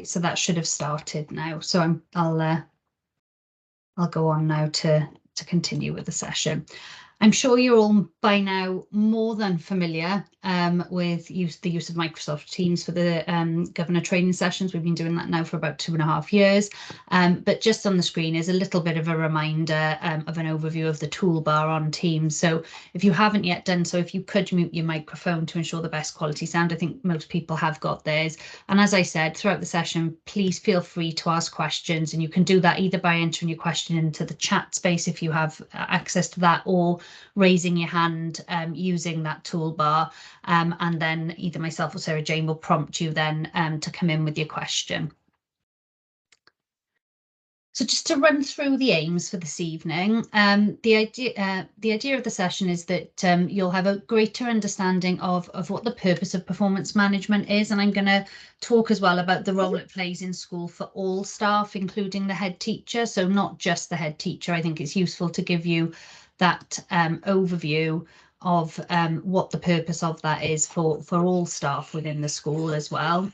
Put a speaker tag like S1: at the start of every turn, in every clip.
S1: So that should have started now. So I'll go on now to continue with the session. I'm sure you're all by now more than familiar with the use of Microsoft Teams for the governor training sessions. We've been doing that now for about 2.5 years. But just on the screen is a little bit of a reminder of an overview of the toolbar on Teams. So if you haven't yet done so, if you could mute your microphone to ensure the best quality sound, I think most people have got theirs. And as I said, throughout the session, please feel free to ask questions, and you can do that either by entering your question into the chat space if you have access to that, or raising your hand using that toolbar, and then either myself or Sarah Jane will prompt you then to come in with your question. So just to run through the aims for this evening, the idea of the session is that you'll have a greater understanding of what the purpose of performance management is, and I'm going to talk as well about the role it plays in school for all staff, including the head teacher, so not just the head teacher. I think it's useful to give you that overview of what the purpose of that is for all staff within the school as well.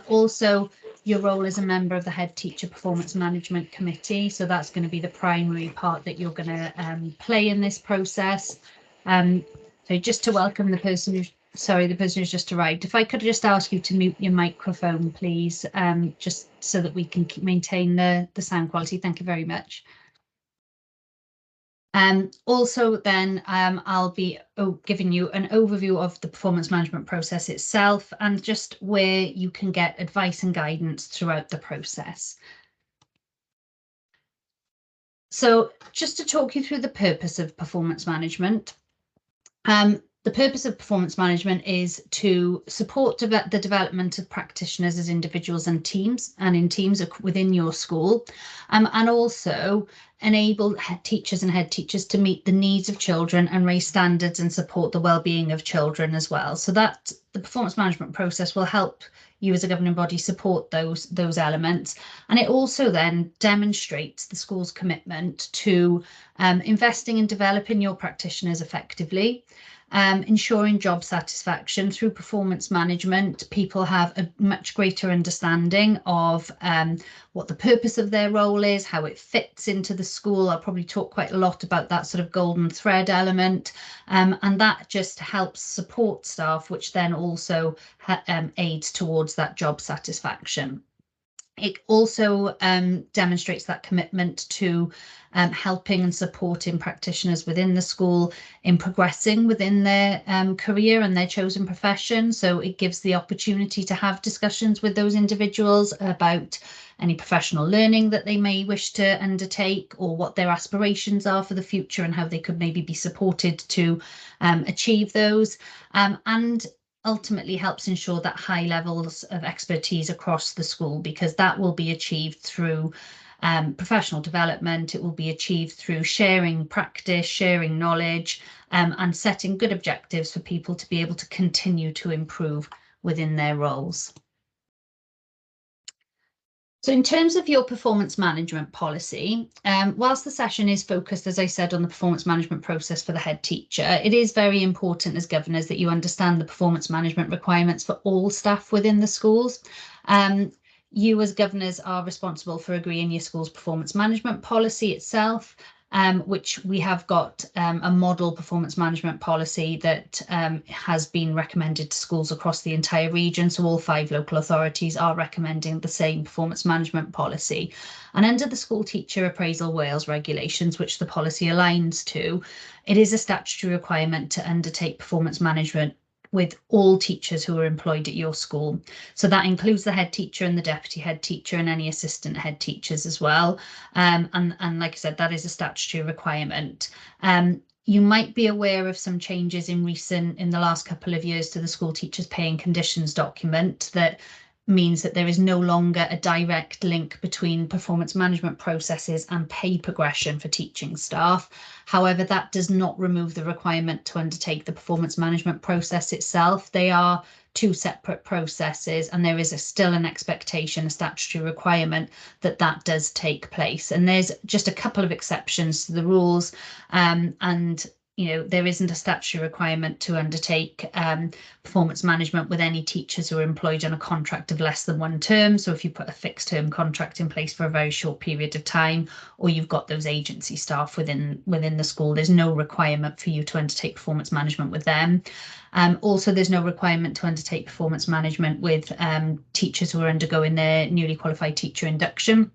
S1: Also, your role as a member of the Head Teacher Performance Management Committee. So that's going to be the primary part that you're going to play in this process. So just to welcome the person who's just arrived. If I could just ask you to mute your microphone, please, just so that we can maintain the sound quality. Thank you very much. Also then I'll be giving you an overview of the performance management process itself and just where you can get advice and guidance throughout the process. So just to talk you through the purpose of performance management. The purpose of performance management is to support the development of practitioners as individuals and in teams within your school, and also enable teachers and head teachers to meet the needs of children and raise standards and support the well-being of children as well. So that the performance management process will help you as a governing body support those elements, and it also then demonstrates the school's commitment to investing and developing your practitioners effectively. Ensuring job satisfaction through performance management. People have a much greater understanding of what the purpose of their role is, how it fits into the school. I'll probably talk quite a lot about that sort of golden thread element, and that just helps support staff, which then also aids towards that job satisfaction. It also demonstrates that commitment to helping and supporting practitioners within the school in progressing within their career and their chosen profession. So it gives the opportunity to have discussions with those individuals about any professional learning that they may wish to undertake, or what their aspirations are for the future and how they could maybe be supported to achieve those. And ultimately helps ensure that high levels of expertise across the school, because that will be achieved through professional development. It will be achieved through sharing practice, sharing knowledge, and setting good objectives for people to be able to continue to improve within their roles. So in terms of your performance management policy, whilst the session is focused, as I said, on the performance management process for the head teacher, it is very important as governors that you understand the performance management requirements for all staff within the schools. You as governors are responsible for agreeing your school's performance management policy itself, which we have got a model performance management policy that has been recommended to schools across the entire region. So all 5 local authorities are recommending the same performance management policy. And under the School Teacher Appraisal Wales regulations, which the policy aligns to, it is a statutory requirement to undertake performance management with all teachers who are employed at your school. So that includes the head teacher and the deputy head teacher and any assistant head teachers as well. And like I said, that is a statutory requirement. You might be aware of some changes in the last couple of years to the school teachers pay and conditions document that means that there is no longer a direct link between performance management processes and pay progression for teaching staff. However, that does not remove the requirement to undertake the performance management process itself. They are 2 separate processes, and there is still an expectation, a statutory requirement that does take place. And there's just a couple of exceptions to the rules, and there isn't a statutory requirement to undertake performance management with any teachers who are employed on a contract of less than 1 term. So if you put a fixed term contract in place for a very short period of time, or you've got those agency staff within the school, there's no requirement for you to undertake performance management with them. Also, there's no requirement to undertake performance management with teachers who are undergoing their newly qualified teacher induction,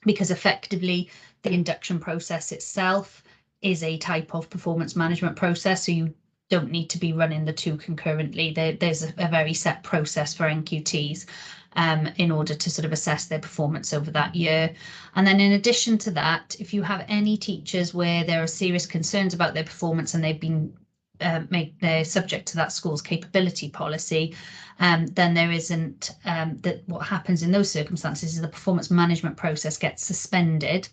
S1: because effectively the induction process itself is a type of performance management process, so you don't need to be running the two concurrently. There's a very set process for NQTs in order to sort of assess their performance over that year. And then in addition to that, if you have any teachers where there are serious concerns about their performance and they've been they're subject to that school's capability policy, then there isn't that. What happens in those circumstances is the performance management process gets suspended,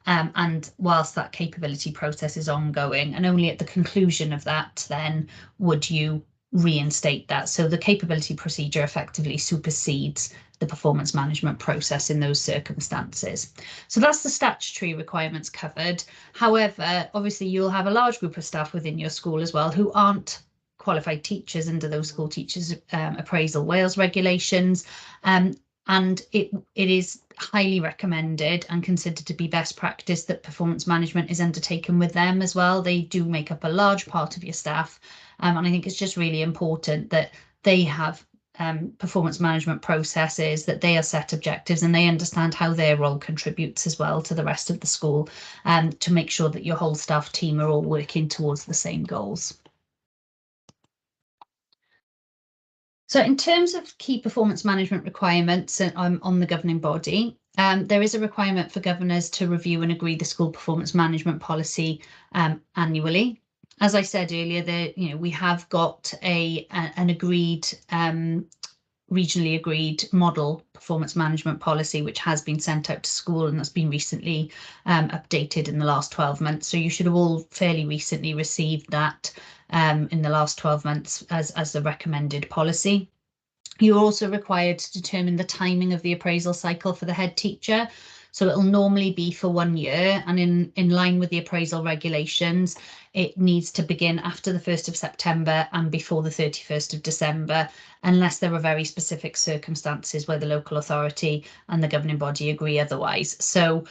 S1: and whilst that capability process is ongoing, and only at the conclusion of that then would you reinstate that. So the capability procedure effectively supersedes the performance management process in those circumstances. So that's the statutory requirements covered. However, obviously you'll have a large group of staff within your school as well who aren't qualified teachers under those school teachers appraisal Wales regulations, and it is highly recommended and considered to be best practice that performance management is undertaken with them as well. They do make up a large part of your staff, and I think it's just really important that they have performance management processes, that they are set objectives, and they understand how their role contributes as well to the rest of the school, to make sure that your whole staff team are all working towards the same goals. So in terms of key performance management requirements on the governing body, there is a requirement for governors to review and agree the school performance management policy annually. As I said earlier, we have got an agreed, regionally agreed model performance management policy, which has been sent out to school and that's been recently updated in the last 12 months. So you should have all fairly recently received that in the last 12 months as the recommended policy. You're also required to determine the timing of the appraisal cycle for the head teacher. So it'll normally be for 1 year, and in line with the appraisal regulations, it needs to begin after the 1st of September and before the 31st of December, unless there are very specific circumstances where the local authority and the governing body agree otherwise. So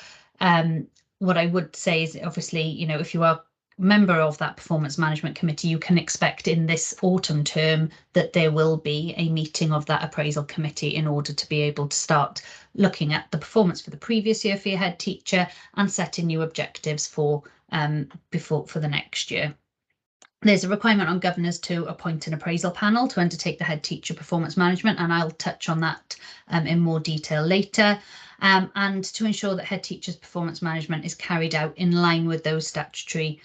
S1: what I would say is, obviously, if you are member of that performance management committee, you can expect in this autumn term that there will be a meeting of that appraisal committee in order to be able to start looking at the performance for the previous year for your head teacher and setting new objectives for the next year. There's a requirement on governors to appoint an appraisal panel to undertake the head teacher performance management, and I'll touch on that in more detail later. And to ensure that head teachers' performance management is carried out in line with those statutory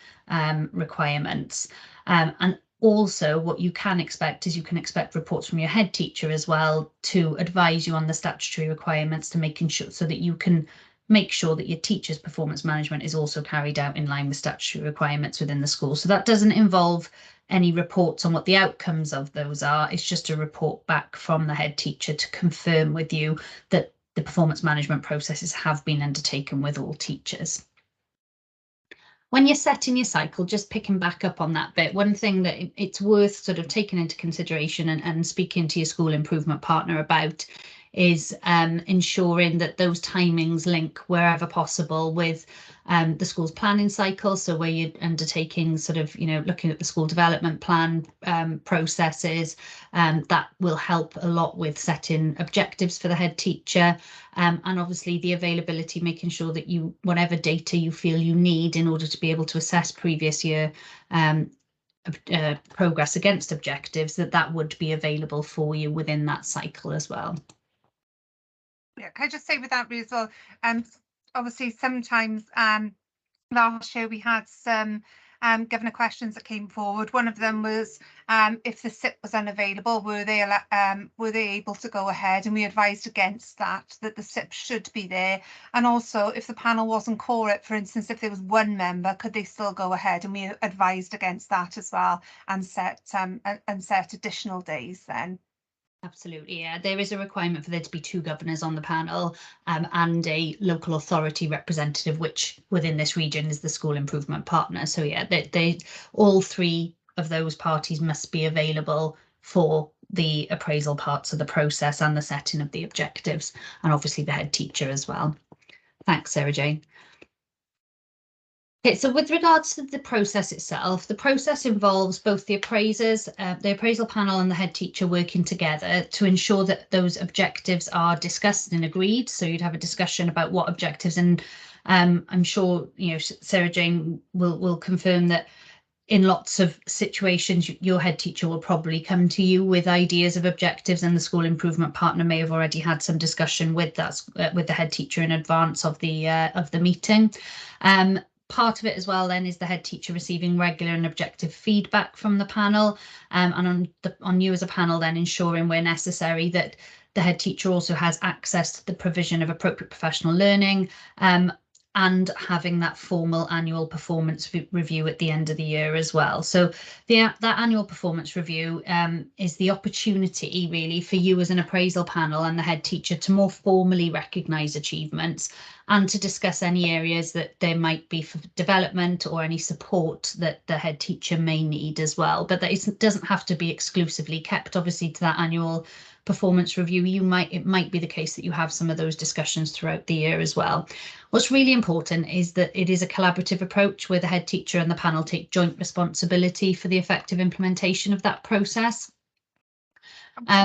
S1: requirements. And also what you can expect is you can expect reports from your head teacher as well to advise you on the statutory requirements, to making sure so that you can make sure that your teacher's performance management is also carried out in line with statutory requirements within the school. So that doesn't involve any reports on what the outcomes of those are. It's just a report back from the head teacher to confirm with you that the performance management processes have been undertaken with all teachers. When you're setting your cycle, just picking back up on that bit, one thing that it's worth sort of taking into consideration and speaking to your school improvement partner about is ensuring that those timings link wherever possible with the school's planning cycle. So where you're undertaking sort of, looking at the school development plan processes, that will help a lot with setting objectives for the head teacher. And obviously the availability, making sure that whatever data you feel you need in order to be able to assess previous year progress against objectives, that would be available for you within that cycle as well.
S2: Yeah, can I just say with that as well, obviously sometimes last year we had some governor questions that came forward. One of them was if the SIP was unavailable, were they able to go ahead, and we advised against that the SIP should be there. And also if the panel wasn't quorate, for instance, if there was one member, could they still go ahead, and we advised against that as well, and set additional days then.
S1: Absolutely, yeah. There is a requirement for there to be 2 governors on the panel, and a local authority representative, which within this region is the school improvement partner. So yeah, they all 3 of those parties must be available for the appraisal parts of the process and the setting of the objectives, and obviously the head teacher as well. Thanks, Sarah Jane. Okay, so with regards to the process itself, the process involves both the appraisers, the appraisal panel and the head teacher working together to ensure that those objectives are discussed and agreed. So you'd have a discussion about what objectives, and I'm sure Sarah Jane will confirm that in lots of situations your head teacher will probably come to you with ideas of objectives, and the school improvement partner may have already had some discussion with that with the head teacher in advance of the meeting. Part of it as well then is the head teacher receiving regular and objective feedback from the panel, and on you as a panel then ensuring where necessary that the head teacher also has access to the provision of appropriate professional learning, and having that formal annual performance review at the end of the year as well. So that annual performance review is the opportunity really for you as an appraisal panel and the head teacher to more formally recognise achievements and to discuss any areas that there might be for development or any support that the head teacher may need as well. But that it doesn't have to be exclusively kept, obviously, to that annual performance review. It might be the case that you have some of those discussions throughout the year as well. What's really important is that it is a collaborative approach where the head teacher and the panel take joint responsibility for the effective implementation of that process.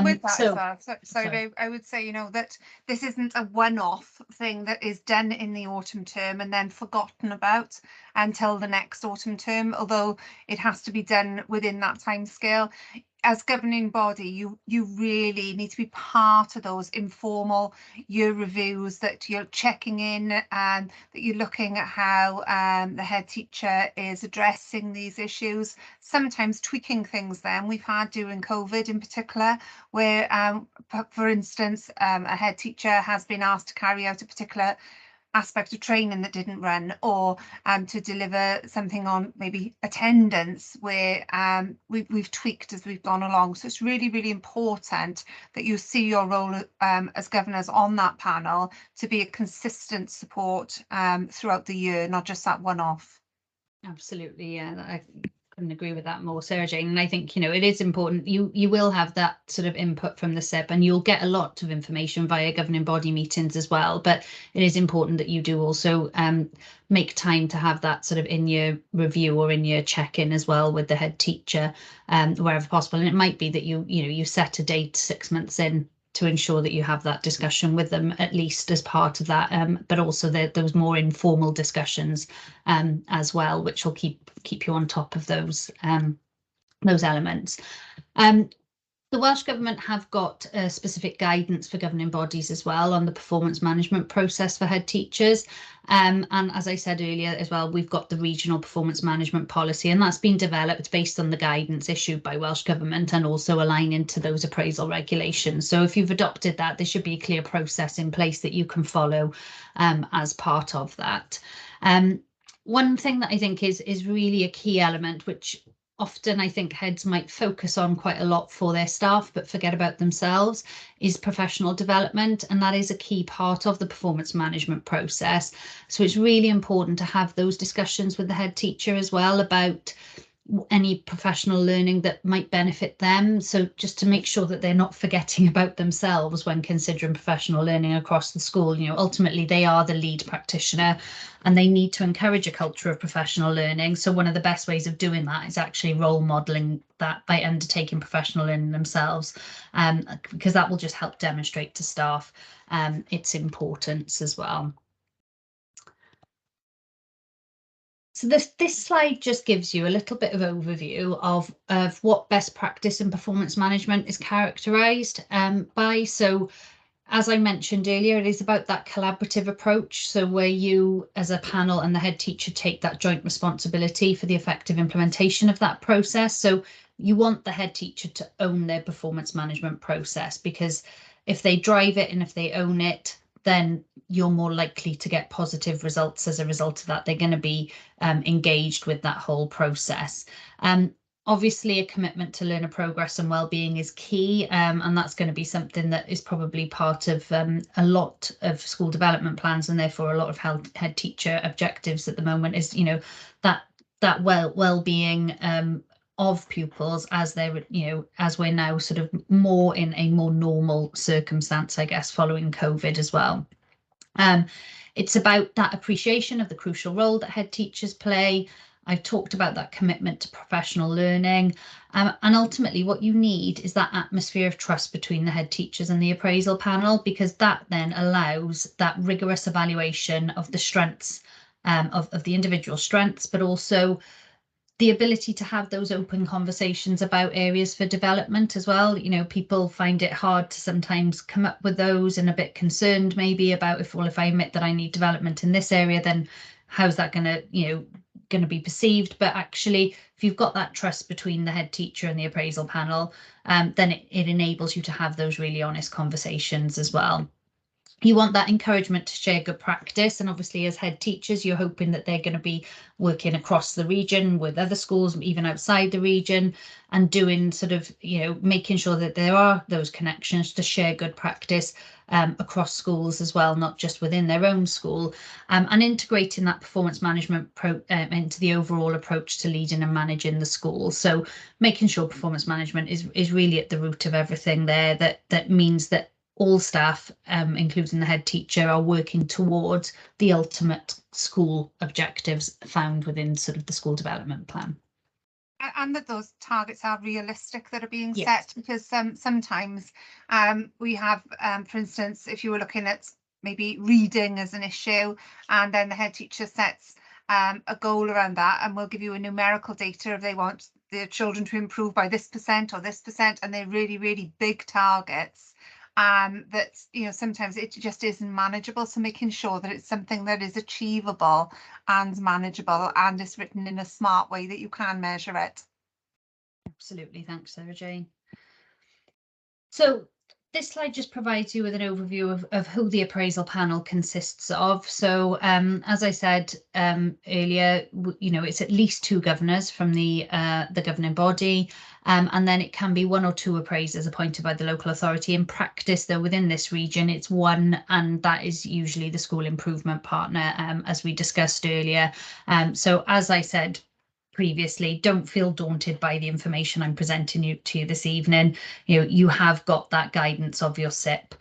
S2: With that, sorry, I would say, that this isn't a one-off thing that is done in the autumn term and then forgotten about until the next autumn term, although it has to be done within that time scale. As governing body, you really need to be part of those informal year reviews, that you're checking in and that you're looking at how the head teacher is addressing these issues, sometimes tweaking things then. We've had during COVID in particular, where for instance, a head teacher has been asked to carry out a particular aspect of training that didn't run, or to deliver something on maybe attendance where we've tweaked as we've gone along. So it's really, really important that you see your role as governors on that panel to be a consistent support throughout the year, not just that one-off.
S1: Absolutely, yeah. I couldn't agree with that more, Sarah Jane. And I think it is important. You will have that sort of input from the SIP, and you'll get a lot of information via governing body meetings as well. But it is important that you do also make time to have that sort of in your review or in your check-in as well with the head teacher, wherever possible. And it might be that you set a date 6 months in to ensure that you have that discussion with them at least as part of that, but also those more informal discussions as well, which will keep you on top of those elements. The Welsh Government have got specific guidance for governing bodies as well on the performance management process for head teachers. And as I said earlier as well, we've got the regional performance management policy, and that's been developed based on the guidance issued by Welsh Government and also aligning to those appraisal regulations. So if you've adopted that, there should be a clear process in place that you can follow as part of that. One thing that I think is really a key element, which often I think heads might focus on quite a lot for their staff but forget about themselves, is professional development, and that is a key part of the performance management process. So it's really important to have those discussions with the head teacher as well about any professional learning that might benefit them. So just to make sure that they're not forgetting about themselves when considering professional learning across the school. Ultimately they are the lead practitioner and they need to encourage a culture of professional learning. So one of the best ways of doing that is actually role modeling that by undertaking professional learning themselves, because that will just help demonstrate to staff its importance as well. So this slide just gives you a little bit of overview of what best practice in performance management is characterised by. So as I mentioned earlier, it is about that collaborative approach. So where you as a panel and the head teacher take that joint responsibility for the effective implementation of that process. So you want the head teacher to own their performance management process, because if they drive it and if they own it, then you're more likely to get positive results as a result of that. They're going to be engaged with that whole process. Obviously, a commitment to learner progress and well-being is key, and that's going to be something that is probably part of a lot of school development plans, and therefore a lot of head teacher objectives at the moment is, you know, that well-being of pupils as they're, you know, as we're now sort of more in a more normal circumstance, I guess, following COVID as well. It's about that appreciation of the crucial role that head teachers play. I've talked about that commitment to professional learning, and ultimately what you need is that atmosphere of trust between the head teachers and the appraisal panel, because that then allows that rigorous evaluation of the strengths of the individual strengths, but also the ability to have those open conversations about areas for development as well. You know, people find it hard to sometimes come up with those and a bit concerned maybe about if I admit that I need development in this area, then how's that going to, you know, going to be perceived? But actually, if you've got that trust between the head teacher and the appraisal panel, then it enables you to have those really honest conversations as well. You want that encouragement to share good practice, and obviously as head teachers you're hoping that they're going to be working across the region with other schools even outside the region, and doing sort of, you know, making sure that there are those connections to share good practice across schools as well, not just within their own school, and integrating that performance management into the overall approach to leading and managing the school. So making sure performance management is really at the root of everything there. That means that all staff, including the head teacher, are working towards the ultimate school objectives found within sort of the school development plan.
S2: And that those targets are realistic that are being
S1: Yes.
S2: set, because sometimes we have, for instance, if you were looking at maybe reading as an issue, and then the head teacher sets a goal around that, and we'll give you a numerical data if they want the children to improve by this % or this %, and they're really, really big targets. That, you know, sometimes it just isn't manageable. So making sure that it's something that is achievable and manageable, and is written in a smart way that you can measure it.
S1: Absolutely, thanks, Sarah Jane. So this slide just provides you with an overview of who the appraisal panel consists of. So as I said earlier, you know, it's at least 2 governors from the governing body, and then it can be 1 or 2 appraisers appointed by the local authority. In practice, though, within this region, it's 1, and that is usually the school improvement partner, as we discussed earlier. So as I said previously, don't feel daunted by the information I'm presenting to you this evening. You know, you have got that guidance of your SIP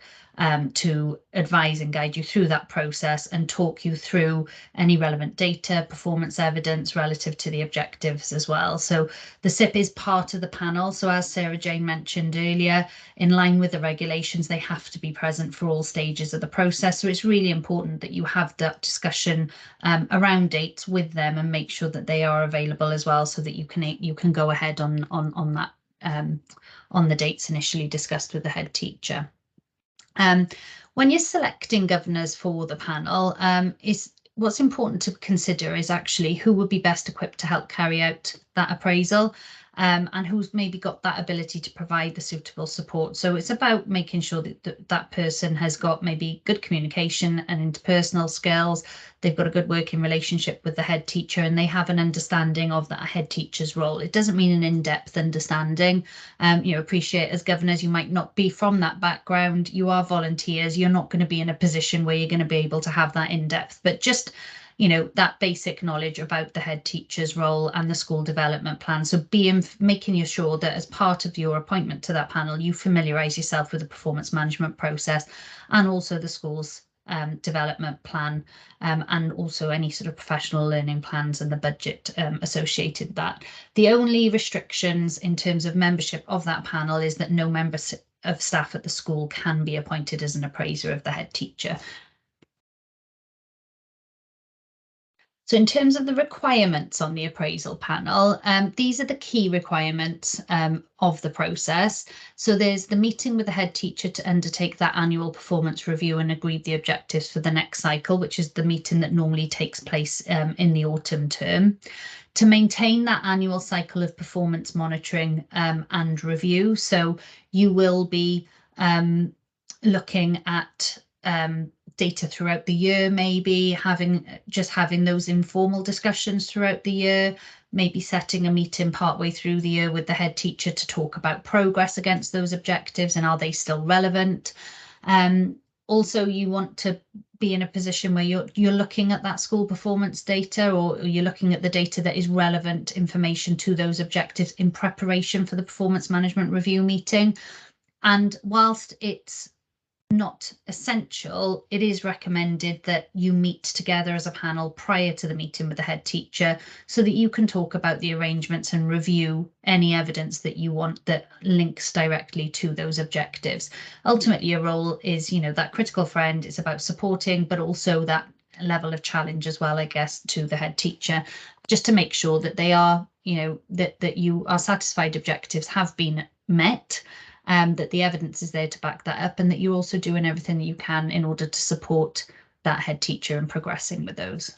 S1: to advise and guide you through that process and talk you through any relevant data, performance evidence relative to the objectives as well. So the SIP is part of the panel. So as Sarah Jane mentioned earlier, in line with the regulations, they have to be present for all stages of the process. So it's really important that you have that discussion around dates with them and make sure that they are available as well, so that you can go ahead on that on the dates initially discussed with the head teacher. When you're selecting governors for the panel, what's important to consider is actually who would be best equipped to help carry out that appraisal, and who's maybe got that ability to provide the suitable support. So it's about making sure that that person has got maybe good communication and interpersonal skills. They've got a good working relationship with the head teacher, and they have an understanding of that head teacher's role. It doesn't mean an in-depth understanding. You know, appreciate as governors, you might not be from that background. You are volunteers. You're not going to be in a position where you're going to be able to have that in-depth, but just, you know, that basic knowledge about the head teacher's role and the school development plan. So making sure that as part of your appointment to that panel, you familiarise yourself with the performance management process and also the school's development plan, and also any sort of professional learning plans and the budget associated with that. The only restrictions in terms of membership of that panel is that no member of staff at the school can be appointed as an appraiser of the head teacher. So in terms of the requirements on the appraisal panel, these are the key requirements of the process. So there's the meeting with the head teacher to undertake that annual performance review and agree the objectives for the next cycle, which is the meeting that normally takes place in the autumn term. To maintain that annual cycle of performance monitoring and review. So you will be looking at data throughout the year, maybe having those informal discussions throughout the year, maybe setting a meeting partway through the year with the head teacher to talk about progress against those objectives and are they still relevant. Also, you want to be in a position where you're looking at that school performance data, or you're looking at the data that is relevant information to those objectives in preparation for the performance management review meeting. And whilst it's not essential, it is recommended that you meet together as a panel prior to the meeting with the head teacher so that you can talk about the arrangements and review any evidence that you want that links directly to those objectives. Ultimately, your role is, you know, that critical friend. It's about supporting, but also that level of challenge as well, I guess, to the head teacher, just to make sure that they are, you know, that you are satisfied objectives have been met. That the evidence is there to back that up, and that you're also doing everything that you can in order to support that head teacher in progressing with those.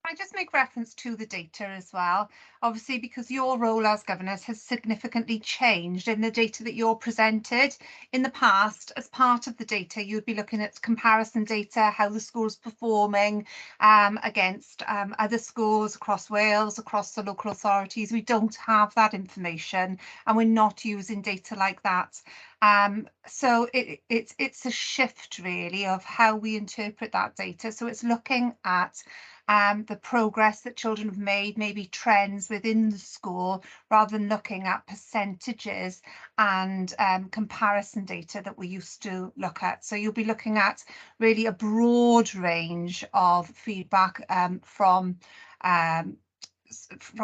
S2: I just make reference to the data as well, obviously, because your role as governors has significantly changed in the data that you're presented. In the past, as part of the data, you'd be looking at comparison data, how the school's performing against other schools across Wales, across the local authorities. We don't have that information, and we're not using data like that. So it's a shift really of how we interpret that data. So it's looking at the progress that children have made, maybe trends within the school, rather than looking at percentages and comparison data that we used to look at. So you'll be looking at really a broad range of feedback from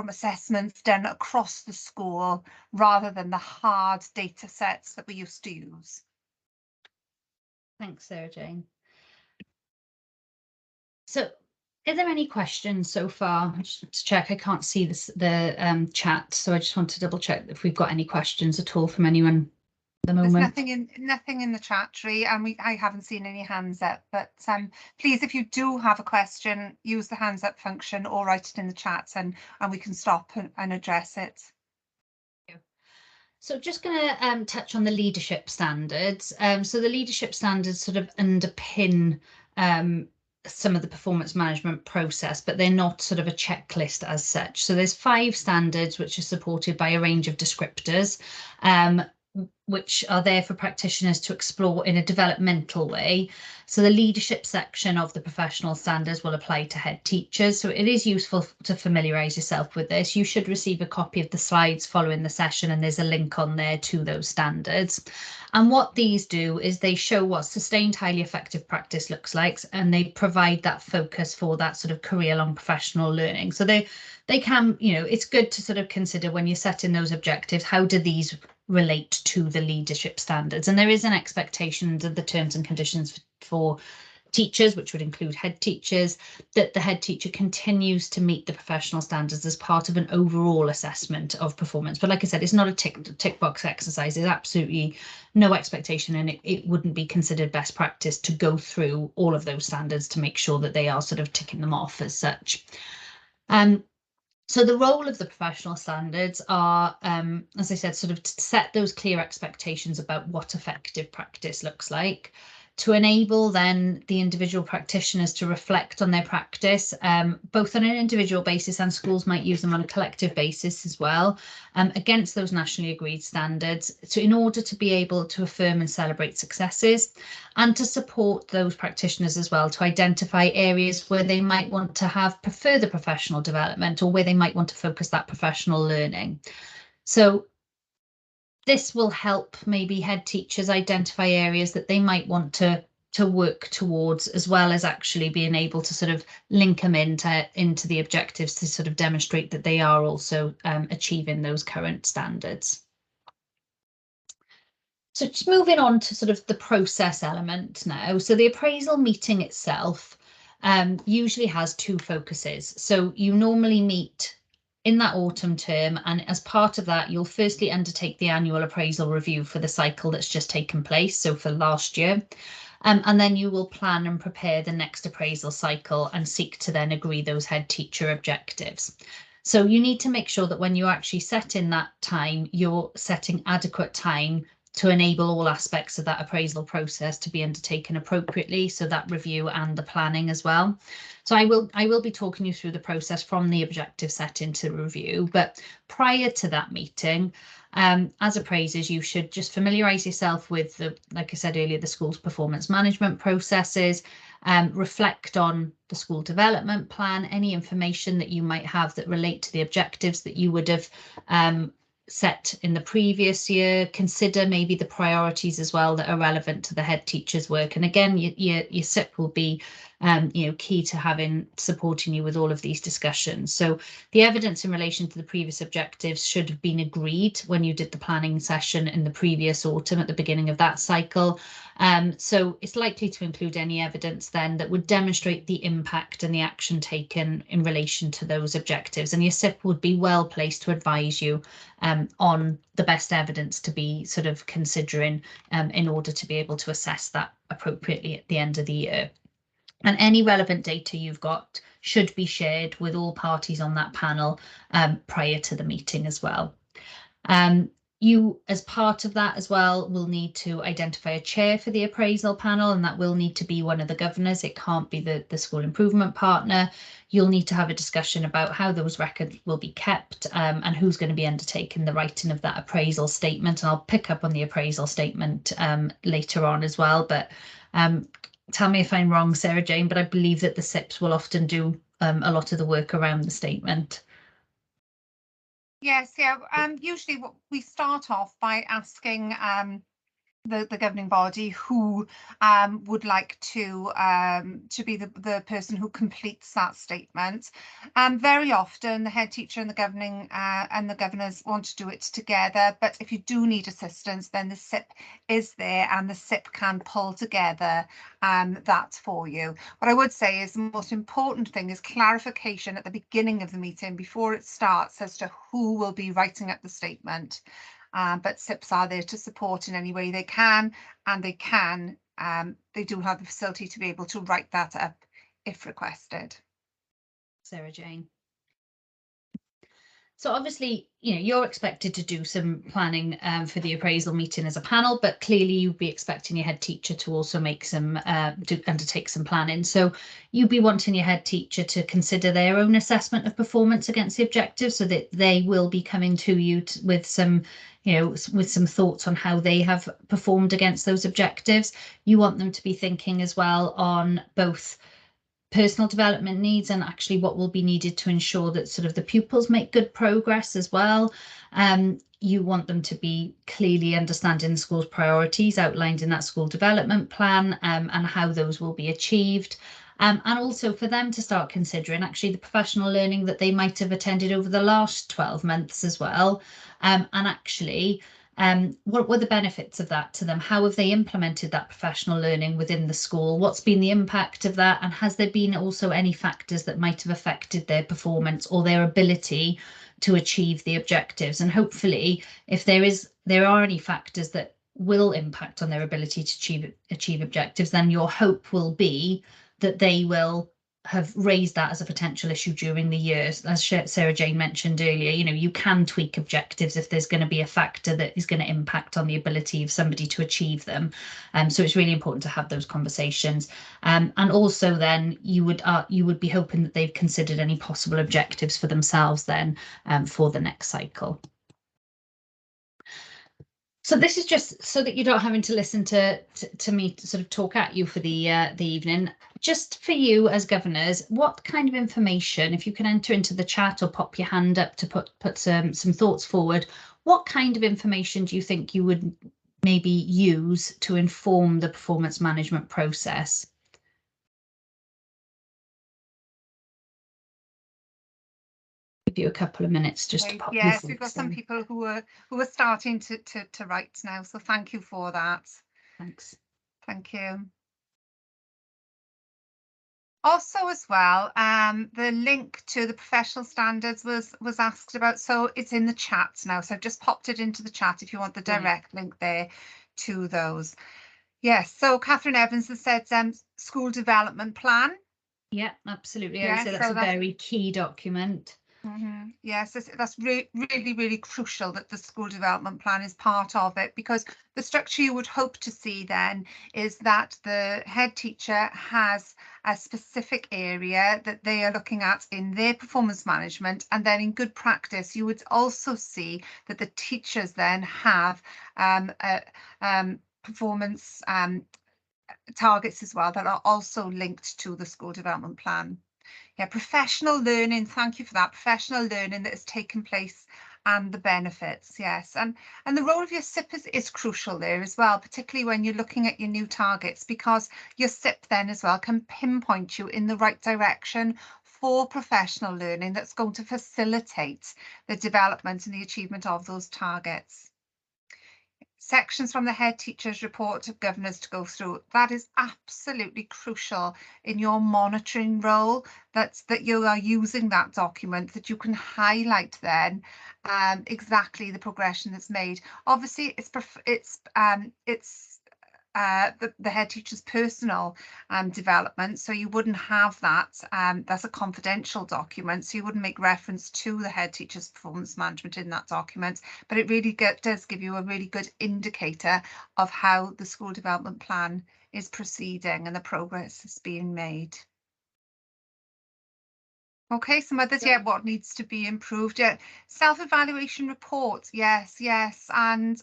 S2: assessments done across the school, rather than the hard data sets that we used to use.
S1: Thanks, Sarah Jane. So, are there any questions so far? Just to check, I can't see the chat, so I just want to double check if we've got any questions at all from anyone at the moment.
S2: There's nothing in the chat tree, and I haven't seen any hands up. But please, if you do have a question, use the hands up function or write it in the chat, and we can stop and address it.
S1: So just going to touch on the leadership standards. So the leadership standards sort of underpin some of the performance management process, but they're not sort of a checklist as such. So there's 5 standards which are supported by a range of descriptors, which are there for practitioners to explore in a developmental way. So the leadership section of the professional standards will apply to head teachers. So it is useful to familiarise yourself with this. You should receive a copy of the slides following the session, and there's a link on there to those standards. And what these do is they show what sustained highly effective practice looks like, and they provide that focus for that sort of career-long professional learning. So they can, you know, it's good to sort of consider when you're setting those objectives, how do these relate to the leadership standards? And there is an expectation of the terms and conditions for teachers, which would include head teachers, that the head teacher continues to meet the professional standards as part of an overall assessment of performance. But like I said, it's not a tick box exercise. There's absolutely no expectation, and it wouldn't be considered best practice to go through all of those standards to make sure that they are sort of ticking them off as such. So the role of the professional standards are, as I said, sort of to set those clear expectations about what effective practice looks like, to enable then the individual practitioners to reflect on their practice, both on an individual basis, and schools might use them on a collective basis as well, against those nationally agreed standards, so in order to be able to affirm and celebrate successes, and to support those practitioners as well to identify areas where they might want to have further professional development, or where they might want to focus that professional learning. So this will help maybe head teachers identify areas that they might want to work towards, as well as actually being able to sort of link them into the objectives to sort of demonstrate that they are also achieving those current standards. So just moving on to sort of the process element now. So the appraisal meeting itself usually has 2 focuses. So you normally meet in that autumn term, and as part of that, you'll firstly undertake the annual appraisal review for the cycle that's just taken place, so for last year, and then you will plan and prepare the next appraisal cycle and seek to then agree those head teacher objectives. So you need to make sure that when you actually set in that time, you're setting adequate time to enable all aspects of that appraisal process to be undertaken appropriately, so that review and the planning as well. So I will be talking you through the process from the objective setting to review, but prior to that meeting, as appraisers, you should just familiarise yourself with the, like I said earlier, the school's performance management processes, reflect on the school development plan, any information that you might have that relate to the objectives that you would have set in the previous year. Consider maybe the priorities as well that are relevant to the head teacher's work. And again, your SIP will be key to supporting you with all of these discussions. So the evidence in relation to the previous objectives should have been agreed when you did the planning session in the previous autumn at the beginning of that cycle. So it's likely to include any evidence then that would demonstrate the impact and the action taken in relation to those objectives. And your SIP would be well placed to advise you on the best evidence to be sort of considering in order to be able to assess that appropriately at the end of the year. And any relevant data you've got should be shared with all parties on that panel prior to the meeting as well. You, as part of that as well, will need to identify a chair for the appraisal panel, and that will need to be one of the governors. It can't be the school improvement partner. You'll need to have a discussion about how those records will be kept and who's going to be undertaking the writing of that appraisal statement. And I'll pick up on the appraisal statement later on as well. But tell me if I'm wrong, Sarah Jane, but I believe that the SIPs will often do a lot of the work around the statement.
S2: Yes, yeah. Usually we start off by asking the governing body who would like to be the person who completes that statement. Very often the head teacher and the governing and the governors want to do it together, but if you do need assistance, then the SIP is there and the SIP can pull together that for you. What I would say is the most important thing is clarification at the beginning of the meeting before it starts as to who will be writing up the statement. But SIPs are there to support in any way they can, and they do have the facility to be able to write that up if requested.
S1: Sarah Jane. So obviously, you're expected to do some planning for the appraisal meeting as a panel, but clearly you'd be expecting your head teacher to also make some undertake some planning. So you'd be wanting your head teacher to consider their own assessment of performance against the objectives, so that they will be coming to you with some thoughts on how they have performed against those objectives. You want them to be thinking as well on both personal development needs and actually what will be needed to ensure that sort of the pupils make good progress as well. You want them to be clearly understanding the school's priorities outlined in that school development plan and how those will be achieved. And also for them to start considering actually the professional learning that they might have attended over the last 12 months as well. And actually, what were the benefits of that to them? How have they implemented that professional learning within the school? What's been the impact of that? And has there been also any factors that might have affected their performance or their ability to achieve the objectives? And hopefully, if there are any factors that will impact on their ability to achieve objectives, then your hope will be that they will have raised that as a potential issue during the year. As Sarah Jane mentioned earlier, you can tweak objectives if there's going to be a factor that is going to impact on the ability of somebody to achieve them. So it's really important to have those conversations. And also then you would be hoping that they've considered any possible objectives for themselves then for the next cycle. So this is just so that you're not having to listen to me sort of talk at you for the evening. Just for you as governors, what kind of information, if you can enter into the chat or pop your hand up to put some thoughts forward, what kind of information do you think you would maybe use to inform the performance management process? Give you a couple of minutes just to pop.
S2: Yes, we've got some people who are starting to write now, so thank you for that.
S1: Thanks.
S2: Thank you. Also as well, the link to the professional standards was asked about, so it's in the chat now. So I've just popped it into the chat if you want the direct link there to those. Yes, so Catherine Evans has said school development plan.
S1: Yeah, absolutely. I would say that's a very key document.
S2: Yes, that's really crucial that the school development plan is part of it, because the structure you would hope to see then is that the head teacher has a specific area that they are looking at in their performance management, and then in good practice you would also see that the teachers then have performance targets as well that are also linked to the school development plan. Yeah, professional learning, thank you for that. Professional learning that has taken place and the benefits, yes. And the role of your SIP is crucial there as well, particularly when you're looking at your new targets, because your SIP then as well can pinpoint you in the right direction for professional learning that's going to facilitate the development and the achievement of those targets. Sections from the head teacher's report to governors to go through. That is absolutely crucial in your monitoring role, that you are using that document, that you can highlight then exactly the progression that's made. Obviously, the head teacher's personal development, so you wouldn't have that. That's a confidential document, so you wouldn't make reference to the head teacher's performance management in that document, but it really does give you a really good indicator of how the school development plan is proceeding and the progress that's being made. Okay, some others, yeah, what needs to be improved? Yeah, self-evaluation reports, yes, and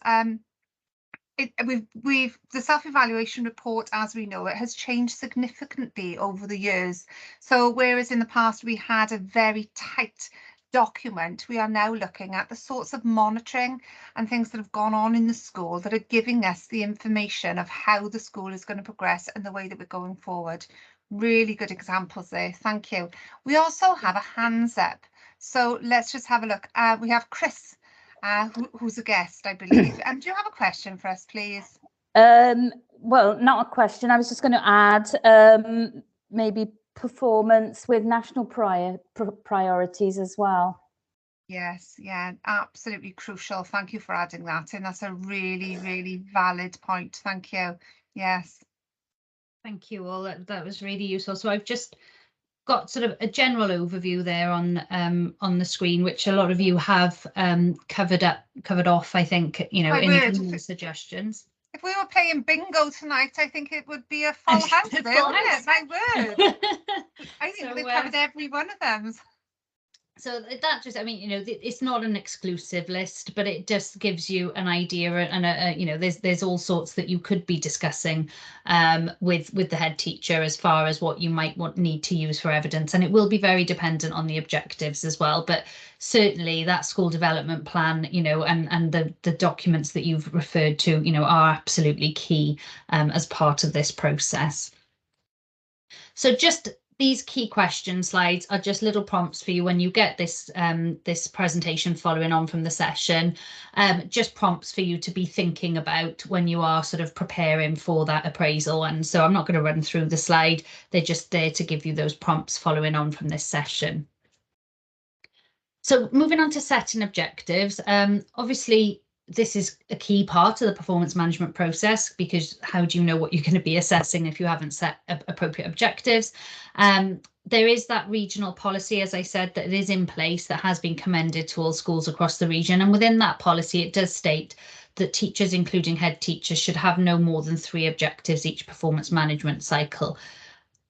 S2: the self-evaluation report, as we know it, has changed significantly over the years. So whereas in the past we had a very tight document, we are now looking at the sorts of monitoring and things that have gone on in the school that are giving us the information of how the school is going to progress and the way that we're going forward. Really good examples there, thank you. We also have a hands up, so let's just have a look. We have Chris, who's a guest, I believe. And do you have a question for us, please?
S3: Well, not a question. I was just going to add maybe performance with national priorities as well.
S2: Yes, yeah, absolutely crucial. Thank you for adding that in. That's a really valid point. Thank you. Yes.
S1: Thank you all. That was really useful. So I've just got sort of a general overview there on the screen, which a lot of you have covered off, I think, you know, in the suggestions.
S2: If we were playing bingo tonight, I think it would be a full house there, wouldn't it? My word. I think we've covered every one of them.
S1: So that just, I mean, you know, it's not an exclusive list, but it just gives you an idea, and you know, there's all sorts that you could be discussing with the head teacher as far as what you might need to use for evidence, and it will be very dependent on the objectives as well. But certainly that school development plan, you know, and the documents that you've referred to, you know, are absolutely key as part of this process. So just these key question slides are just little prompts for you when you get this this presentation following on from the session, just prompts for you to be thinking about when you are sort of preparing for that appraisal. And so I'm not going to run through the slide, they're just there to give you those prompts following on from this session. So moving on to setting objectives, obviously this is a key part of the performance management process, because how do you know what you're going to be assessing if you haven't set appropriate objectives? There is that regional policy, as I said, that is in place that has been commended to all schools across the region. And within that policy, it does state that teachers, including head teachers, should have no more than 3 objectives each performance management cycle.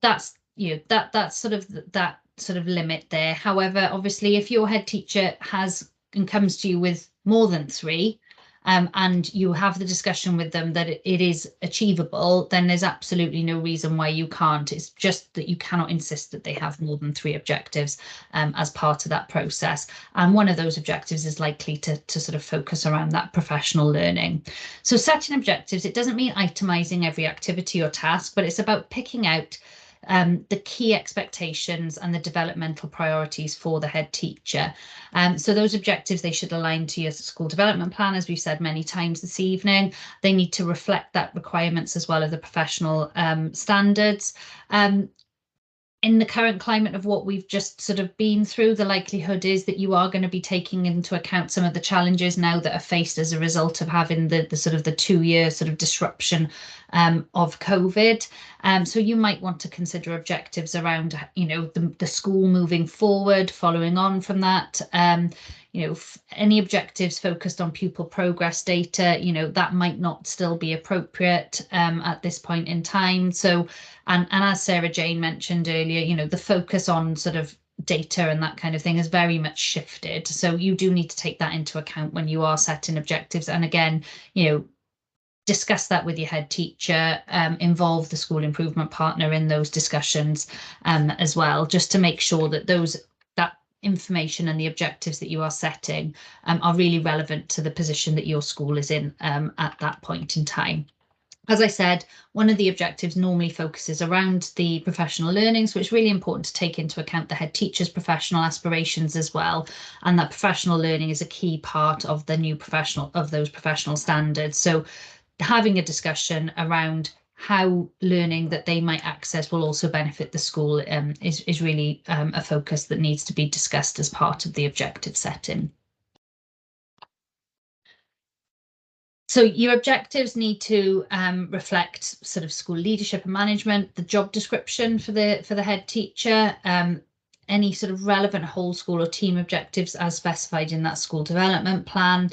S1: That's, you know, that's sort of limit there. However, obviously, if your head teacher has and comes to you with more than 3, and you have the discussion with them that it is achievable, then there's absolutely no reason why you can't. It's just that you cannot insist that they have more than 3 objectives as part of that process. And one of those objectives is likely to sort of focus around that professional learning. So setting objectives, it doesn't mean itemizing every activity or task, but it's about picking out the key expectations and the developmental priorities for the head teacher. So those objectives, they should align to your school development plan, as we've said many times this evening. They need to reflect that requirements as well as the professional standards. in the current climate of what we've just sort of been through, the likelihood is that you are going to be taking into account some of the challenges now that are faced as a result of having the sort of the 2-year sort of disruption of COVID. So you might want to consider objectives around, you know, the school moving forward, following on from that. You know, any objectives focused on pupil progress data, you know, that might not still be appropriate at this point in time. So, and as Sarah Jane mentioned earlier, you know, the focus on sort of data and that kind of thing has very much shifted. So you do need to take that into account when you are setting objectives. And again, you know, discuss that with your head teacher, involve the school improvement partner in those discussions as well, just to make sure that that information and the objectives that you are setting are really relevant to the position that your school is in at that point in time. As I said, one of the objectives normally focuses around the professional learning, so it's really important to take into account the head teacher's professional aspirations as well, and that professional learning is a key part of the new those professional standards. So having a discussion around how learning that they might access will also benefit the school is really a focus that needs to be discussed as part of the objective setting. So your objectives need to reflect sort of school leadership and management, the job description for the head teacher, any sort of relevant whole school or team objectives as specified in that school development plan.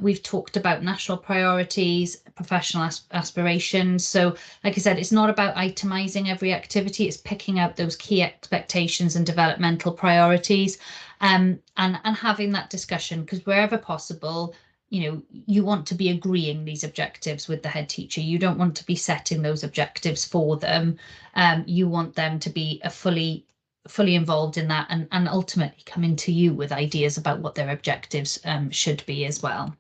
S1: We've talked about national priorities, professional aspirations. So like I said, it's not about itemizing every activity, it's picking out those key expectations and developmental priorities and having that discussion, because wherever possible, you know, you want to be agreeing these objectives with the head teacher. You don't want to be setting those objectives for them. You want them to be fully involved in that and ultimately coming to you with ideas about what their objectives should be as well.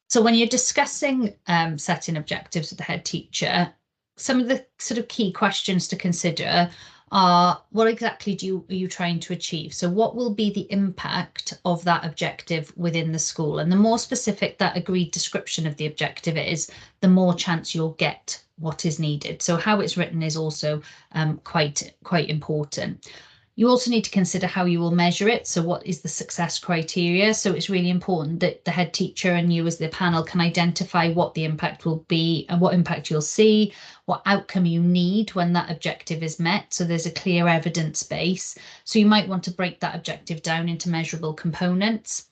S1: So when you're discussing setting objectives with the head teacher, some of the sort of key questions to consider are, what exactly are you trying to achieve? So what will be the impact of that objective within the school? And the more specific that agreed description of the objective is, the more chance you'll get what is needed. So how it's written is also quite important. You also need to consider how you will measure it. So what is the success criteria? So it's really important that the head teacher and you as the panel can identify what the impact will be and what impact you'll see, what outcome you need when that objective is met. So there's a clear evidence base. So you might want to break that objective down into measurable components.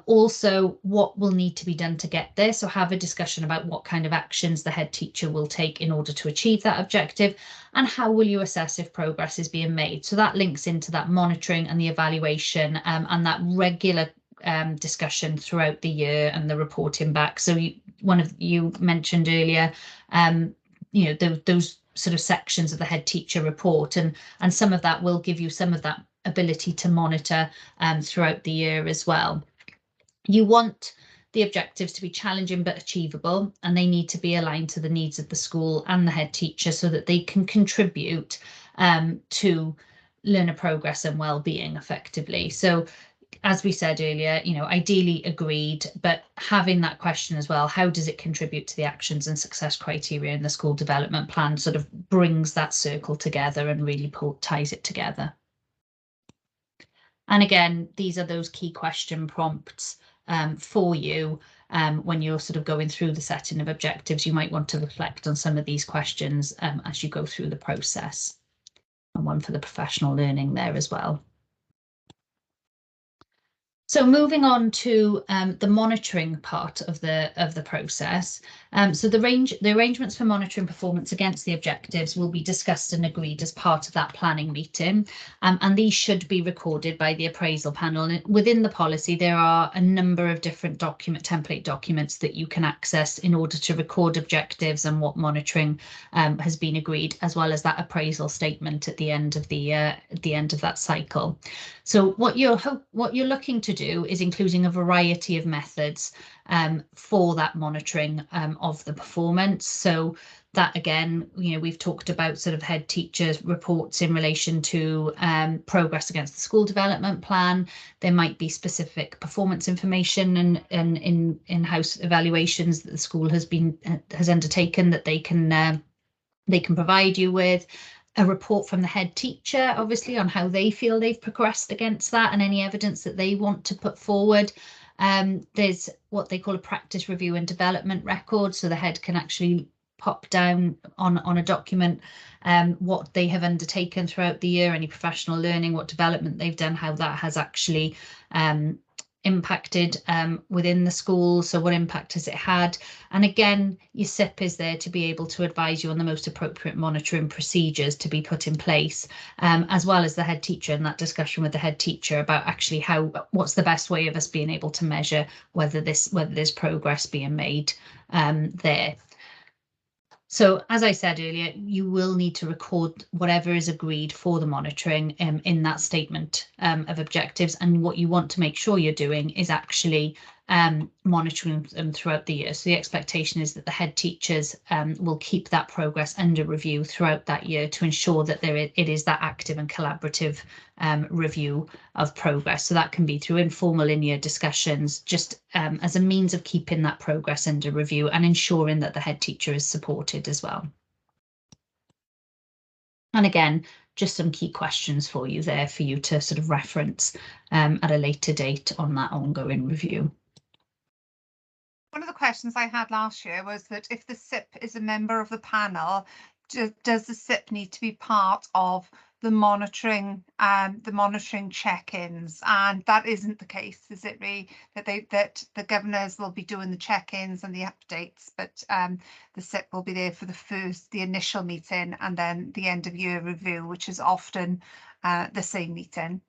S1: Also, what will need to be done to get there. So have a discussion about what kind of actions the head teacher will take in order to achieve that objective, and how will you assess if progress is being made. So that links into that monitoring and the evaluation and that regular discussion throughout the year and the reporting back. So one of you mentioned earlier, you know, those sort of sections of the head teacher report, and some of that will give you some of that ability to monitor throughout the year as well. You want the objectives to be challenging but achievable, and they need to be aligned to the needs of the school and the head teacher so that they can contribute to learner progress and well-being effectively. So as we said earlier, you know, ideally agreed, but having that question as well, how does it contribute to the actions and success criteria in the school development plan, sort of brings that circle together and really ties it together. And again, these are those key question prompts for you when you're sort of going through the setting of objectives. You might want to reflect on some of these questions as you go through the process, and one for the professional learning there as well. So moving on to the monitoring part of the process. So the arrangements for monitoring performance against the objectives will be discussed and agreed as part of that planning meeting. And these should be recorded by the appraisal panel. And within the policy, there are a number of different template documents that you can access in order to record objectives and what monitoring has been agreed, as well as that appraisal statement at the end of that cycle. So what you're looking to do is including a variety of methods for that monitoring of the performance. So that, again, you know, we've talked about sort of head teachers reports in relation to progress against the school development plan. There might be specific performance information and in-house evaluations that the school has undertaken that they can provide you with. a report from the head teacher, obviously, on how they feel they've progressed against that and any evidence that they want to put forward. There's what they call a practice review and development record, so the head can actually pop down on a document what they have undertaken throughout the year, any professional learning, what development they've done, how that has actually impacted within the school. So what impact has it had? And again, your SIP is there to be able to advise you on the most appropriate monitoring procedures to be put in place, as well as the head teacher and that discussion with the head teacher about actually what's the best way of us being able to measure whether there's progress being made there. So as I said earlier, you will need to record whatever is agreed for the monitoring in that statement of objectives. And what you want to make sure you're doing is actually monitoring them throughout the year. So the expectation is that the head teachers will keep that progress under review throughout that year to ensure that it is that active and collaborative review of progress. So that can be through informal in-year discussions, just as a means of keeping that progress under review and ensuring that the head teacher is supported as well. And again, just some key questions for you there for you to sort of reference at a later date on that ongoing review.
S2: One of the questions I had last year was that if the SIP is a member of the panel, does the SIP need to be part of the monitoring check-ins? And that isn't the case, is it, really? That the governors will be doing the check-ins and the updates, but the SIP will be there for the initial meeting and then the end of year review, which is often the same meeting.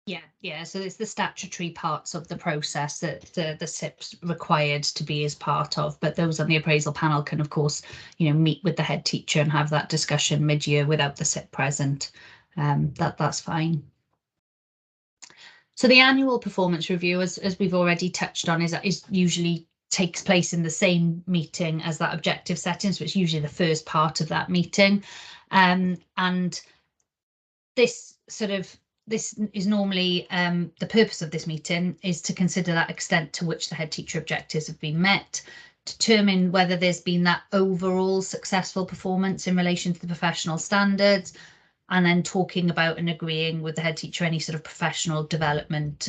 S1: Yeah. So it's the statutory parts of the process that the SIP's required to be as part of, but those on the appraisal panel can, of course, meet with the head teacher and have that discussion mid-year without the SIP present. That's fine. So the annual performance review, as we've already touched on, is usually takes place in the same meeting as that objective setting, so it's usually the first part of that meeting, and this is normally the purpose of this meeting is to consider that extent to which the head teacher objectives have been met, determine whether there's been that overall successful performance in relation to the professional standards, and then talking about and agreeing with the head teacher any sort of professional development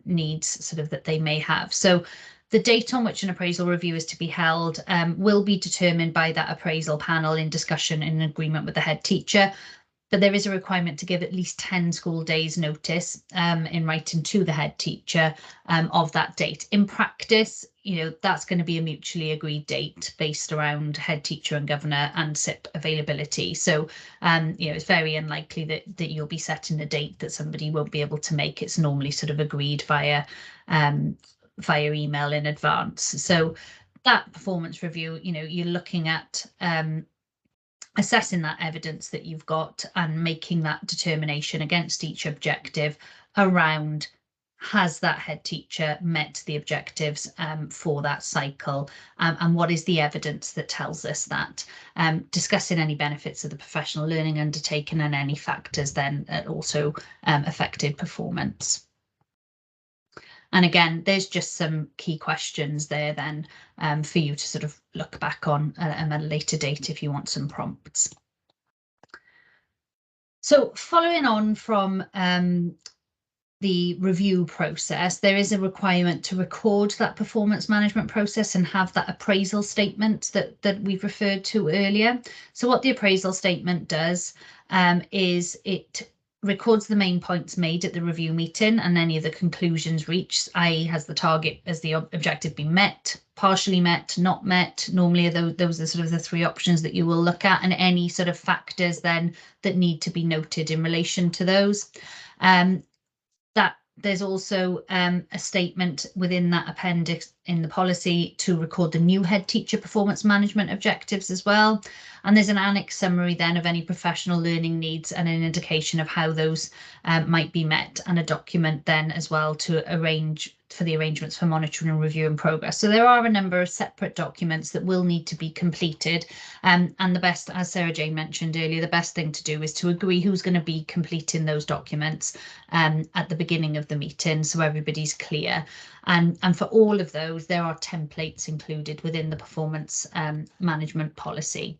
S1: needs sort of that they may have. So the date on which an appraisal review is to be held will be determined by that appraisal panel in discussion and agreement with the head teacher. But there is a requirement to give at least 10 school days notice in writing to the head teacher of that date. In practice, that's going to be a mutually agreed date based around head teacher and governor and SIP availability. So, it's very unlikely that you'll be setting a date that somebody won't be able to make. It's normally sort of agreed via email in advance. So that performance review, you're looking at assessing that evidence that you've got and making that determination against each objective around has that head teacher met the objectives for that cycle, and what is the evidence that tells us that, discussing any benefits of the professional learning undertaken and any factors then that also affected performance. And again, there's just some key questions there then for you to sort of look back on at a later date if you want some prompts. So following on from the review process, there is a requirement to record that performance management process and have that appraisal statement that we've referred to earlier. So what the appraisal statement does is it records the main points made at the review meeting and any of the conclusions reached, i.e. has the target as the objective been met, partially met, not met. Normally those are sort of the three options that you will look at, and any sort of factors then that need to be noted in relation to those. That there's also a statement within that appendix in the policy to record the new head teacher performance management objectives as well. And there's an annex summary then of any professional learning needs and an indication of how those might be met, and a document then as well to arrange for the arrangements for monitoring and review and progress. So there are a number of separate documents that will need to be completed. And the best, as Sarah Jane mentioned earlier, the best thing to do is to agree who's going to be completing those documents at the beginning of the meeting, so everybody's clear. And for all of those, there are templates included within the performance management policy.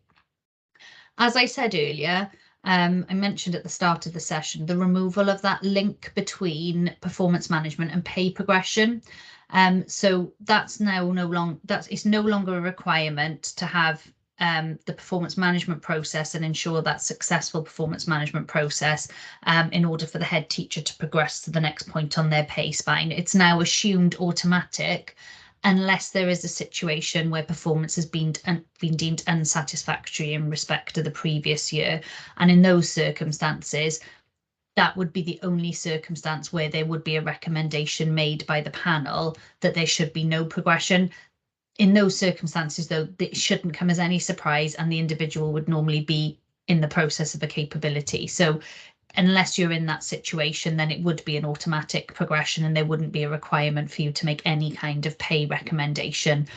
S1: As I said earlier, I mentioned at the start of the session, the removal of that link between performance management and pay progression. So that's now it's no longer a requirement to have the performance management process and ensure that successful performance management process in order for the head teacher to progress to the next point on their pay spine. It's now assumed automatic unless there is a situation where performance has been deemed unsatisfactory in respect to the previous year. And in those circumstances, that would be the only circumstance where there would be a recommendation made by the panel that there should be no progression. In those circumstances, though, it shouldn't come as any surprise, and the individual would normally be in the process of a capability. So unless you're in that situation, then it would be an automatic progression and there wouldn't be a requirement for you to make any kind of pay recommendation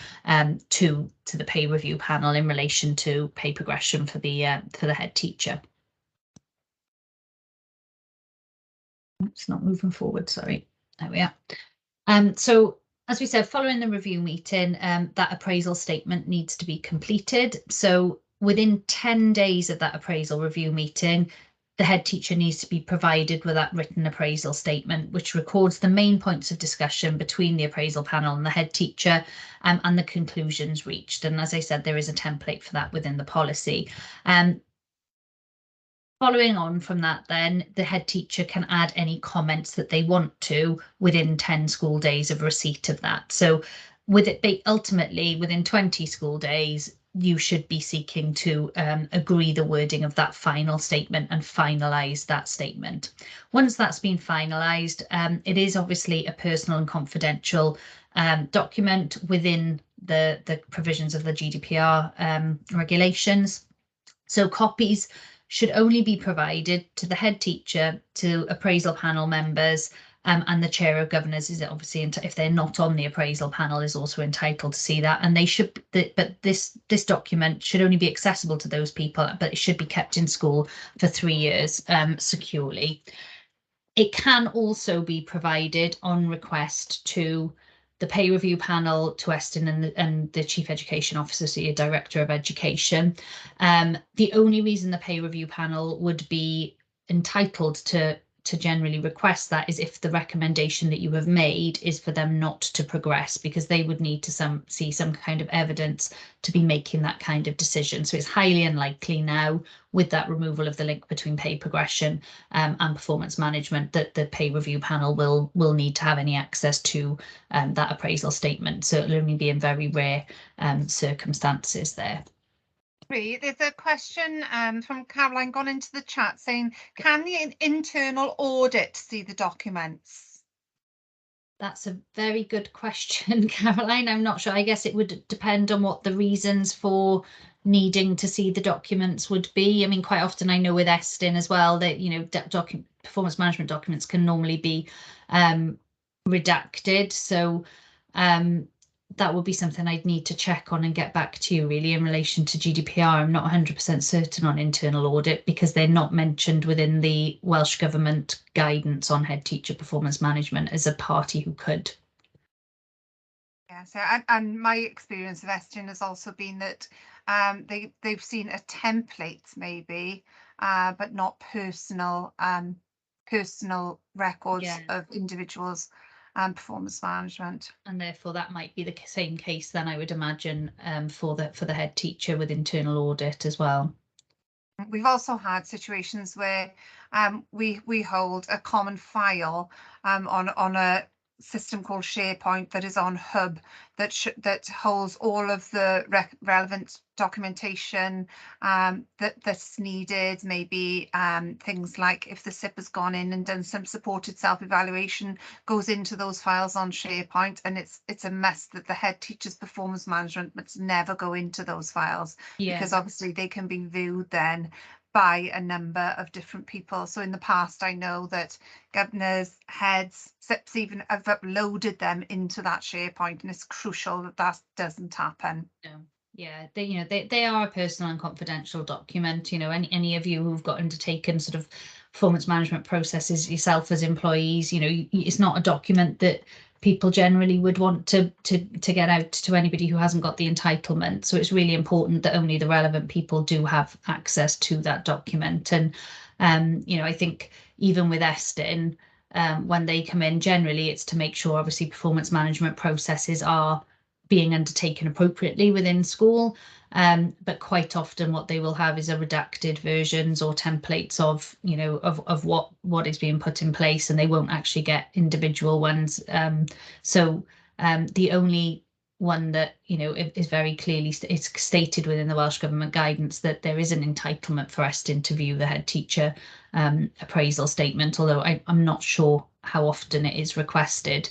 S1: to the pay review panel in relation to pay progression for the head teacher. It's not moving forward, sorry. There we are. So as we said, following the review meeting, that appraisal statement needs to be completed. So within 10 days of that appraisal review meeting, the head teacher needs to be provided with that written appraisal statement, which records the main points of discussion between the appraisal panel and the head teacher and the conclusions reached. And as I said, there is a template for that within the policy. Following on from that, then the head teacher can add any comments that they want to within 10 school days of receipt of that. So with it be ultimately within 20 school days, you should be seeking to agree the wording of that final statement and finalise that statement. Once that's been finalised, it is obviously a personal and confidential document within the provisions of the GDPR regulations. So copies should only be provided to the head teacher, to appraisal panel members, and the chair of governors is obviously, if they're not on the appraisal panel, is also entitled to see that. And they should, but this document should only be accessible to those people, but it should be kept in school for 3 years securely. It can also be provided on request to the pay review panel, to Eston and the Chief Education Officer, so your Director of Education. The only reason the pay review panel would be entitled to generally request that is if the recommendation that you have made is for them not to progress, because they would need to see some kind of evidence to be making that kind of decision. So it's highly unlikely now, with that removal of the link between pay progression and performance management, that the pay review panel will need to have any access to that appraisal statement. So it'll only be in very rare circumstances there.
S2: There's a question from Caroline gone into the chat saying, can the internal audit see the documents?
S1: That's a very good question, Caroline. I'm not sure. I guess it would depend on what the reasons for needing to see the documents would be. I mean, quite often I know with Eston as well that, you know, performance management documents can normally be redacted. So that would be something I'd need to check on and get back to you really in relation to GDPR. I'm not 100% certain on internal audit because they're not mentioned within the Welsh Government guidance on head teacher performance management as a party who could.
S2: Yeah, so and my experience of Eston has also been that they've seen a template maybe, but not personal records of individuals and performance management.
S1: And therefore that might be the same case then, I would imagine, for the head teacher with internal audit as well.
S2: We've also had situations where we hold a common file on a system called SharePoint that is on Hub that holds all of the relevant documentation that's needed. Maybe things like if the SIP has gone in and done some supported self-evaluation, goes into those files on SharePoint, and it's a mess that the head teacher's performance management must never go into those files, because obviously they can be viewed then by a number of different people. So in the past, I know that governors, heads, SIPs even have uploaded them into that SharePoint, and it's crucial that that doesn't happen.
S1: No. Yeah, they are a personal and confidential document. You know, any of you who've got undertaken sort of performance management processes yourself as employees, you know, it's not a document that people generally would want to get out to anybody who hasn't got the entitlement. So it's really important that only the relevant people do have access to that document. And you know, I think even with Estin, when they come in, generally it's to make sure obviously performance management processes are being undertaken appropriately within school. But quite often what they will have is a redacted versions or templates of, you know, of what is being put in place, and they won't actually get individual ones. So the only one that, you know, is very clearly it's stated within the Welsh Government guidance that there is an entitlement for Estin to view the head teacher appraisal statement, although I'm not sure how often it is requested.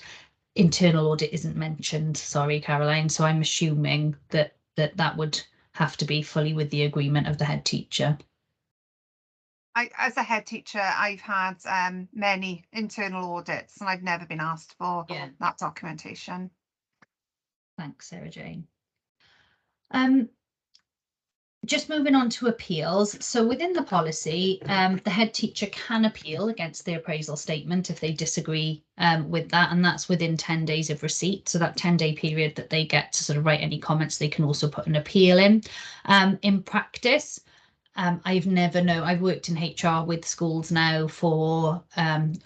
S1: Internal audit isn't mentioned, sorry, Caroline, so I'm assuming that that would have to be fully with the agreement of the head teacher.
S2: As a head teacher, I've had many internal audits and I've never been asked for that documentation.
S1: Thanks, Sarah Jane. Just moving on to appeals. So within the policy, the head teacher can appeal against the appraisal statement if they disagree with that, and that's within 10 days of receipt. So that 10-day period that they get to sort of write any comments, they can also put an appeal in. In practice, I've never known, I've worked in HR with schools now for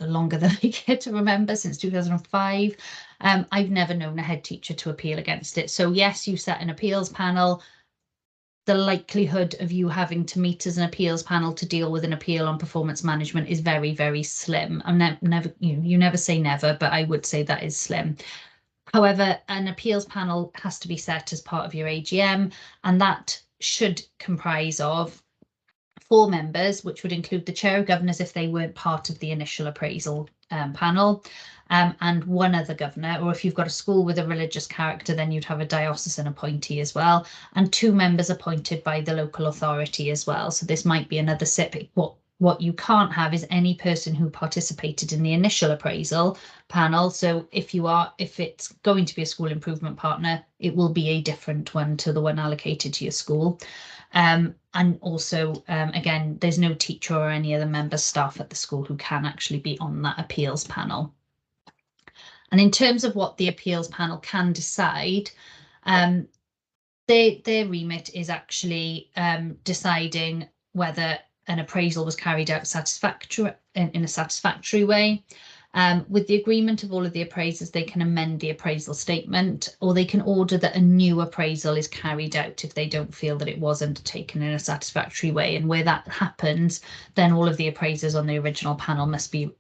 S1: longer than I care to remember, since 2005. I've never known a head teacher to appeal against it. So yes, you set an appeals panel. The likelihood of you having to meet as an appeals panel to deal with an appeal on performance management is very, very slim. I'm never, you never say never, but I would say that is slim. However, an appeals panel has to be set as part of your AGM, and that should comprise of 4 members, which would include the chair of governors if they weren't part of the initial appraisal panel, and 1 other governor, or if you've got a school with a religious character, then you'd have a diocesan appointee as well, and 2 members appointed by the local authority as well. So this might be another SIP. What you can't have is any person who participated in the initial appraisal panel. So if it's going to be a school improvement partner, it will be a different one to the one allocated to your school. And also, again, there's no teacher or any other member staff at the school who can actually be on that appeals panel. And in terms of what the appeals panel can decide, their remit is actually deciding whether an appraisal was carried out in a satisfactory way. With the agreement of all of the appraisers, they can amend the appraisal statement, or they can order that a new appraisal is carried out if they don't feel that it was undertaken in a satisfactory way. And where that happens, then all of the appraisers on the original panel must be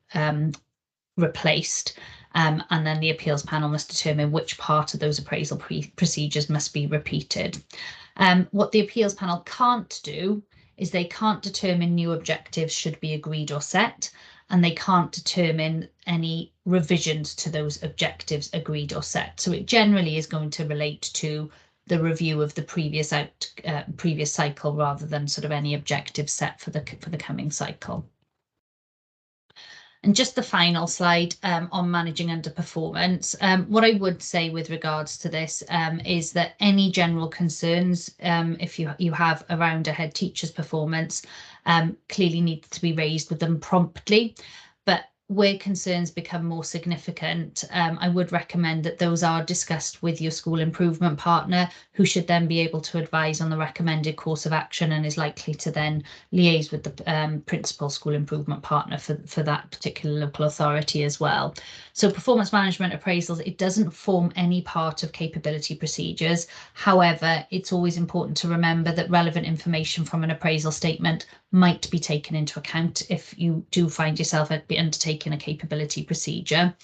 S1: replaced. And then the appeals panel must determine which part of those appraisal procedures must be repeated. What the appeals panel can't do is they can't determine new objectives should be agreed or set, and they can't determine any revisions to those objectives agreed or set. So it generally is going to relate to the review of the previous cycle, rather than sort of any objectives set for the coming cycle. And just the final slide on managing underperformance. What I would say with regards to this is that any general concerns, if you have around a head teacher's performance, clearly need to be raised with them promptly. But where concerns become more significant, I would recommend that those are discussed with your school improvement partner, who should then be able to advise on the recommended course of action and is likely to then liaise with the principal school improvement partner for that particular local authority as well. So performance management appraisals, it doesn't form any part of capability procedures. However, it's always important to remember that relevant information from an appraisal statement might be taken into account if you do find yourself undertaking a capability procedure.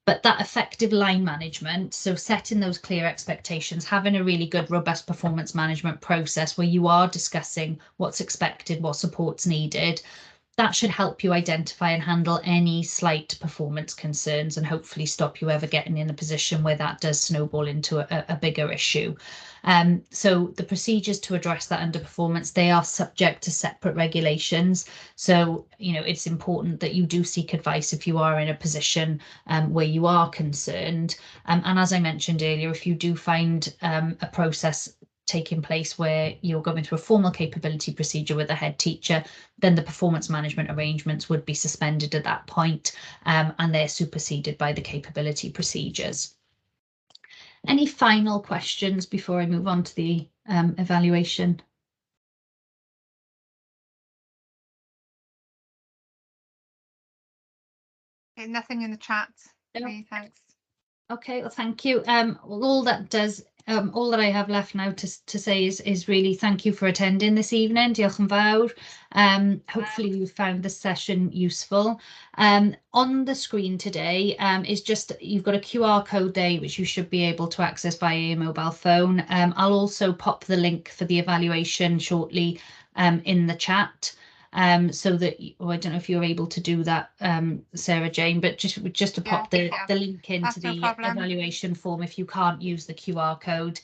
S1: But that effective line management, so setting those clear expectations, having a really good, robust performance management process where you are discussing what's expected, what support's needed, that should help you identify and handle any slight performance concerns and hopefully stop you ever getting in a position where that does snowball into a bigger issue. So the procedures to address that underperformance, they are subject to separate regulations. So, you know, it's important that you do seek advice if you are in a position where you are concerned. And as I mentioned earlier, if you do find a process taking place where you're going through a formal capability procedure with a head teacher, then the performance management arrangements would be suspended at that point, and they're superseded by the capability procedures. Any final questions before I move on to the evaluation?
S2: Okay, nothing in the chat.
S1: No.
S2: Okay, thanks.
S1: Okay, well, thank you. All that I have left now to say is really thank you for attending this evening. Diolch yn fawr. Hopefully you found this session useful. On the screen today is just, you've got a QR code there which you should be able to access via your mobile phone. I'll also pop the link for the evaluation shortly in the chat. So that, I don't know if you're able to do that, Sarah Jane, but just to pop the link into the evaluation form if you can't use the QR code.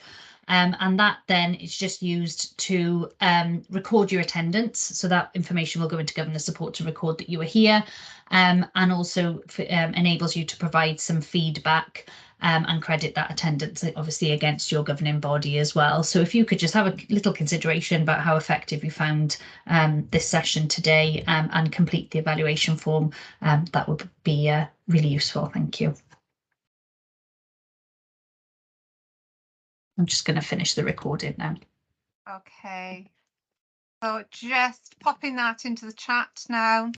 S1: And that then is just used to record your attendance. So that information will go into governor support to record that you were here, and also enables you to provide some feedback and credit that attendance, obviously, against your governing body as well. So if you could just have a little consideration about how effective you found this session today, and complete the evaluation form, that would be really useful. Thank you. I'm just going to finish the recording now.
S2: Okay. So just popping that into the chat now.